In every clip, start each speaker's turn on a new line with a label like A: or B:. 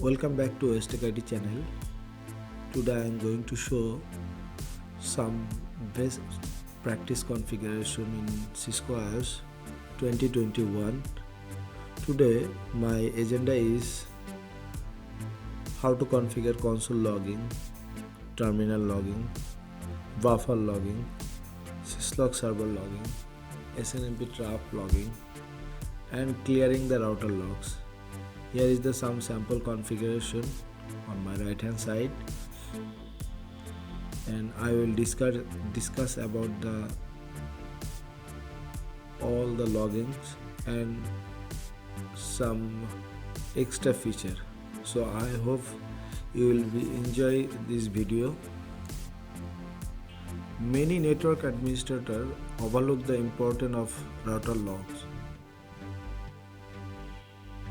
A: Welcome back to Westech IT channel. Today I am going to show some best practice configuration in Cisco IOS 2021. Today my agenda is how to configure console logging, terminal logging, buffer logging, syslog server logging, SNMP trap logging, and clearing the router logs. Here is the some sample configuration on my right hand side, and I will discuss about all the logins and some extra feature. So I hope you will enjoy this video. Many network administrators overlook the importance of router logs.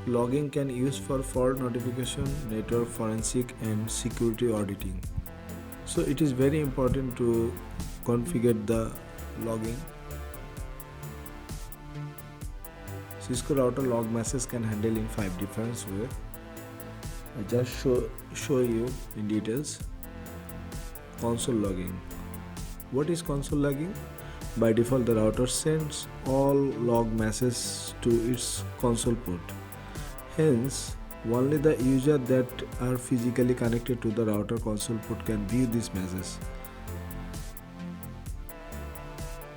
A: Logging can use for fault notification, network forensic, and security auditing. So it is very important to configure the logging. Cisco router log message can handle in 5 different ways. I just show you in details. Console logging. What is console logging? By default, the router sends all log messages to its console port. Hence, only the user that are physically connected to the router console port can view this message.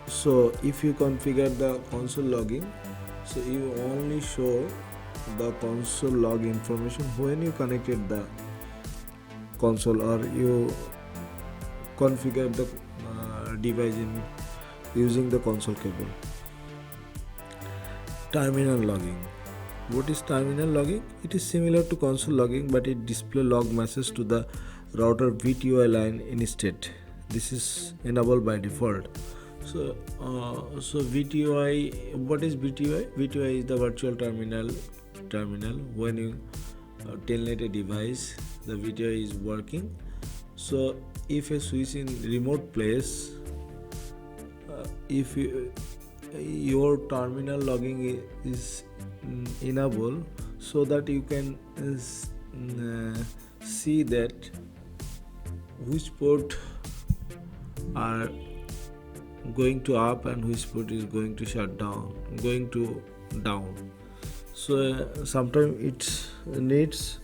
A: So if you configure the console logging, so you only show the console log information when you connected the console or you configure the device using the console cable. Terminal logging. What is terminal logging? It is similar to console logging, but it displays log message to the router VTOI line instead. This is enabled by default. So VTOI. What is VTOI? VTOI is the virtual terminal. When you telnet a device, the VTOI is working. So if a switch in remote place, if your terminal logging is enable, so that you can see that which port are going to up and which port is going to shut down, going to down. So sometimes it needs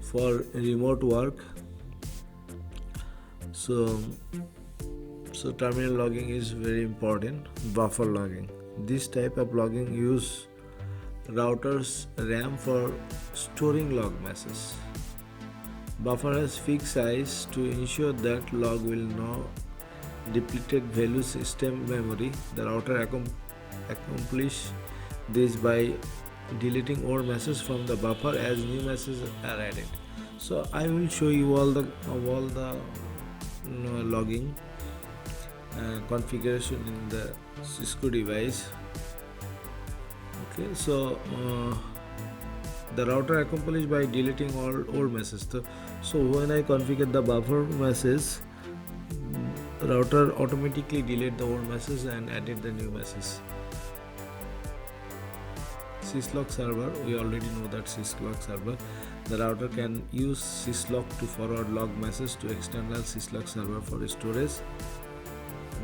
A: for remote work. So terminal logging is very important. Buffer logging. This type of logging use routers RAM for storing log messages. Buffer has fixed size to ensure that log will not depleted value system memory. The router accomplish this by deleting old messages from the buffer as new messages are added. So I will show you all the logging configuration in the Cisco device. Okay, so the router accomplished by deleting all old messages. So when I configure the buffer message, router automatically delete the old message and added the new message. Syslog server, we already know that syslog server. The router can use syslog to forward log message to external syslog server for storage.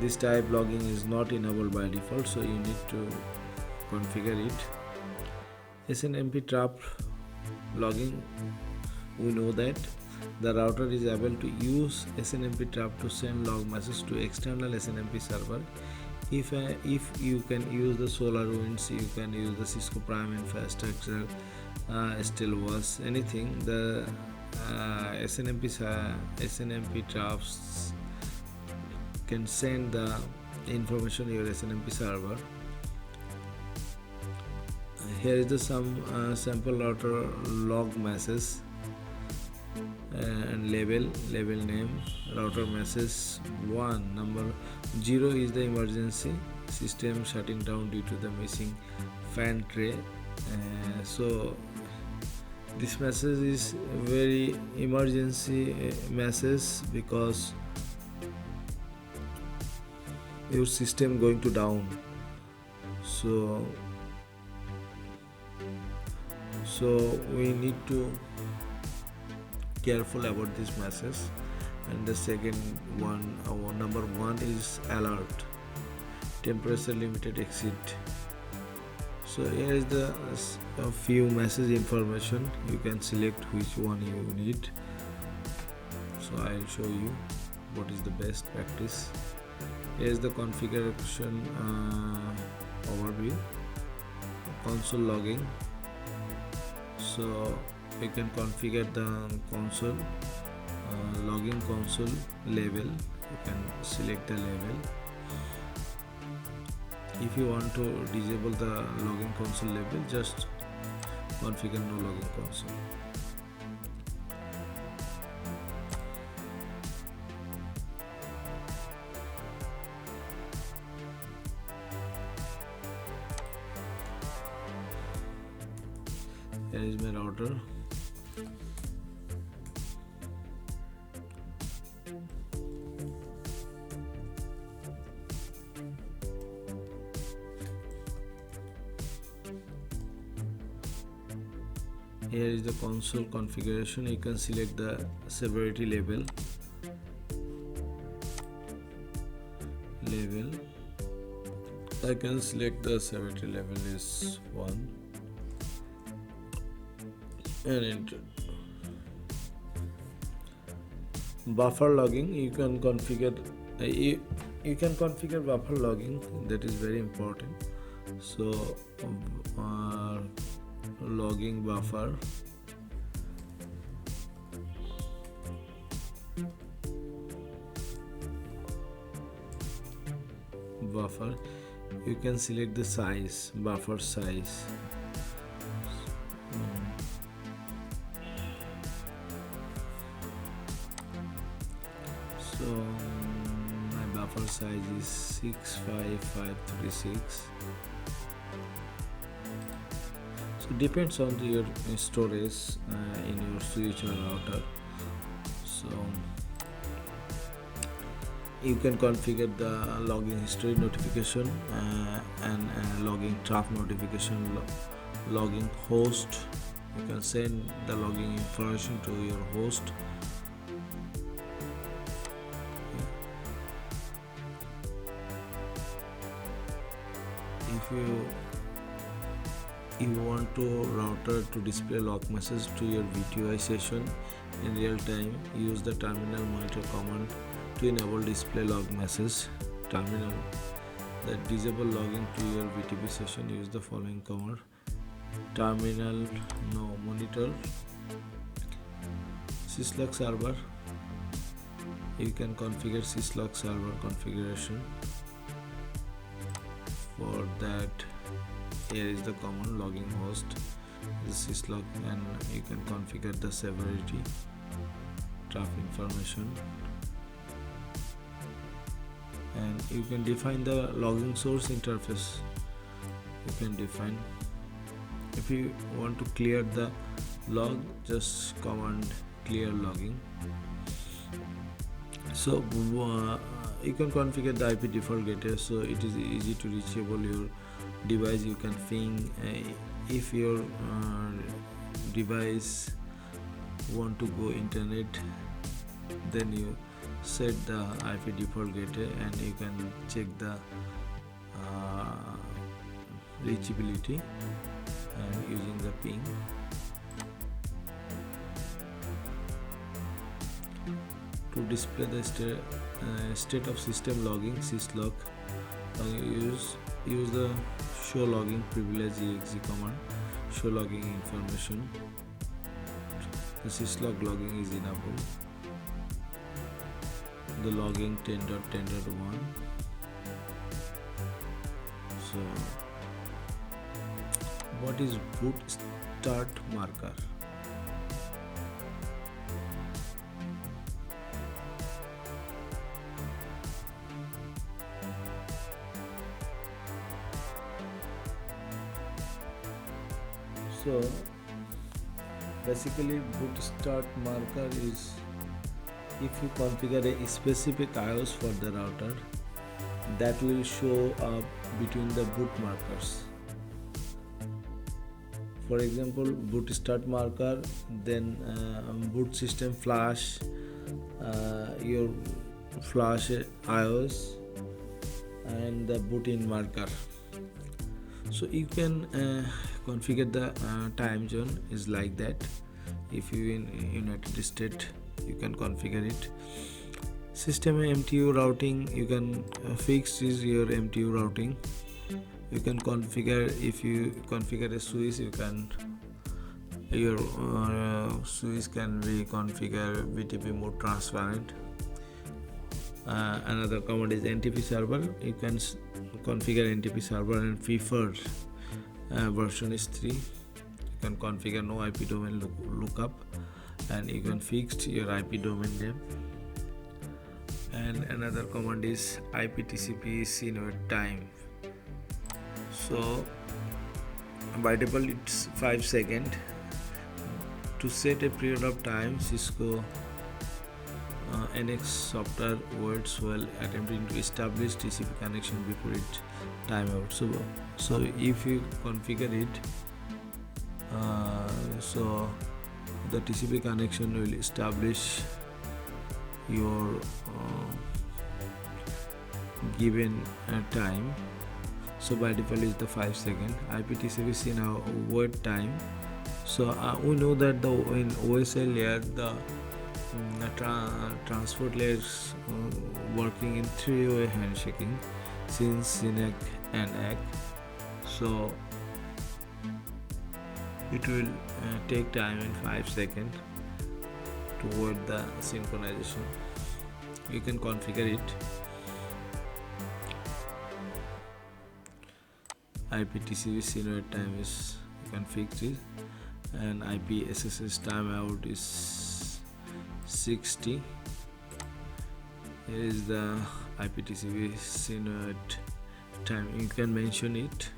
A: This type logging is not enabled by default, so you need to configure it. SNMP trap logging, we know that the router is able to use SNMP trap to send log message to external SNMP server. If you can use the SolarWinds, you can use the Cisco Prime Infrastructure, Stelwas, anything. The SNMP traps can send the information to your SNMP server. Here is the some sample router log message and label name. Router message 1, number 0 is the emergency system shutting down due to the missing fan tray. So this message is very emergency message because your system going to down. So we need to careful about this message. And the second one, number one is alert, temperature limited exit. So here is the a few message information. You can select which one you need. So I'll show you what is the best practice. Here is the configuration overview, console logging. So you can configure the console login console label. You can select the label. If you want to disable the login console label, just configure no login console. Here is my router. Here is the console configuration. You can select the severity level. I can select the severity level is 1 and enter. Buffer logging, you can configure buffer logging. That is very important. So logging buffer, you can select the size, buffer size. So my buffer size is 65536. So depends on your storage in your switch or router. So you can configure the login history notification and logging trap notification, logging host. You can send the logging information to your host. If you want to router to display log message to your VTI session in real time, use the terminal monitor command to enable display log message. Terminal that disable logging to your VTP session, use the following command. Terminal no monitor syslog server. You can configure syslog server configuration. For that, here is the command logging host, this syslog, and you can configure the severity, trap information, and you can define the logging source interface. You can define. If you want to clear the log, just command clear logging. So you can configure the IP default gateway, so it is easy to reachable your device. You can ping if your device want to go internet, then you set the IP default gateway and you can check the reachability and using the ping. To display the state of system logging, syslog, use the show logging privilege exe command, show logging information. The syslog logging is enabled. The logging 10.10.1. So what is boot start marker? So basically boot start marker is if you configure a specific IOS for the router, that will show up between the boot markers. For example, boot start marker, then boot system flash, your flash IOS, and the boot in marker. So you can configure the time zone is like that. If you in United States, you can configure it. System MTU routing, you can fix is your MTU routing. You can configure, if you configure a switch, you can your switch can be configure BTP mode transparent. Another command is NTP server. You can configure NTP server, and preferred version is 3. You can configure no IP domain lookup, and you can fix your IP domain name. And another command is IPTCP CNOID time. So by default it's 5 seconds. To set a period of time, Cisco NX software works while attempting to establish TCP connection before its timeout. So if you configure it, so the TCP connection will establish your given time. So by default is the 5 second. IPTCP now wait time. So we know that in OSL layer the transport layers working in 3-way handshaking, since SYNAC and ACK. So it will take time in 5 seconds to wait the synchronization. You can configure it. IPTCP CNOID time is, you can fix it, and IP SSH timeout is 60. Here is the IPTCP CNOID time. You can mention it.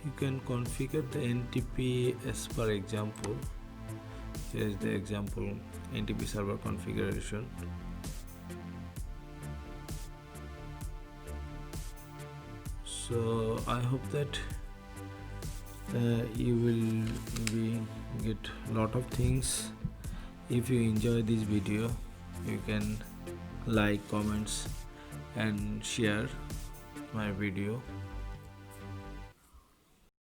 A: You can configure the NTP as per example. Here is the example NTP server configuration. So I hope that you will get lot of things. If you enjoy this video, you can like, comments and share my video.